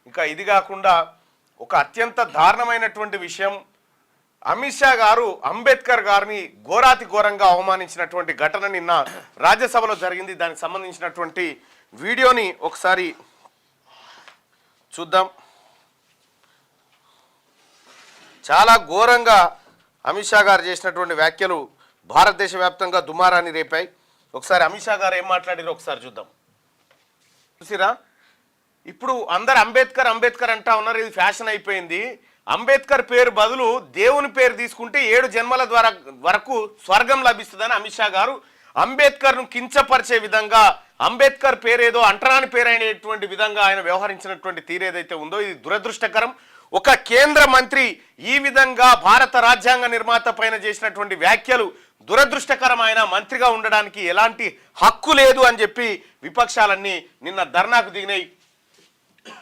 ఇంకా ఇది కాకుండా ఒక అత్యంత దారుణమైనటువంటి విషయం, అమిత్ షా గారు అంబేద్కర్ గారిని ఘోరాతి ఘోరంగా అవమానించినటువంటి ఘటన నిన్న రాజ్యసభలో జరిగింది. దానికి సంబంధించినటువంటి వీడియోని ఒకసారి చూద్దాం. చాలా ఘోరంగా అమిత్ షా గారు చేసినటువంటి వ్యాఖ్యలు భారతదేశ వ్యాప్తంగా దుమారాన్ని రేపాయి. ఒకసారి అమిత్ షా గారు ఏం మాట్లాడారో ఒకసారి చూద్దాం. చూసిరా, ఇప్పుడు అందరు అంబేద్కర్ అంబేద్కర్ అంటా ఉన్నారు, ఇది ఫ్యాషన్ అయిపోయింది. అంబేద్కర్ పేరు బదులు దేవుని పేరు తీసుకుంటే 7 జన్మల ద్వారా వరకు స్వర్గం లభిస్తుందని అమిత్ షా గారు అంబేద్కర్ను కించపరిచే విధంగా, అంబేద్కర్ పేరేదో అంటరాని పేరైనటువంటి విధంగా ఆయన వ్యవహరించినటువంటి తీరేదైతే ఉందో ఇది దురదృష్టకరం. ఒక కేంద్ర మంత్రి ఈ విధంగా భారత రాజ్యాంగ నిర్మాత పైన చేసినటువంటి వ్యాఖ్యలు దురదృష్టకరం. ఆయన మంత్రిగా ఉండడానికి ఎలాంటి హక్కు లేదు అని చెప్పి విపక్షాలన్నీ నిన్న ధర్నాకు దిగినాయి.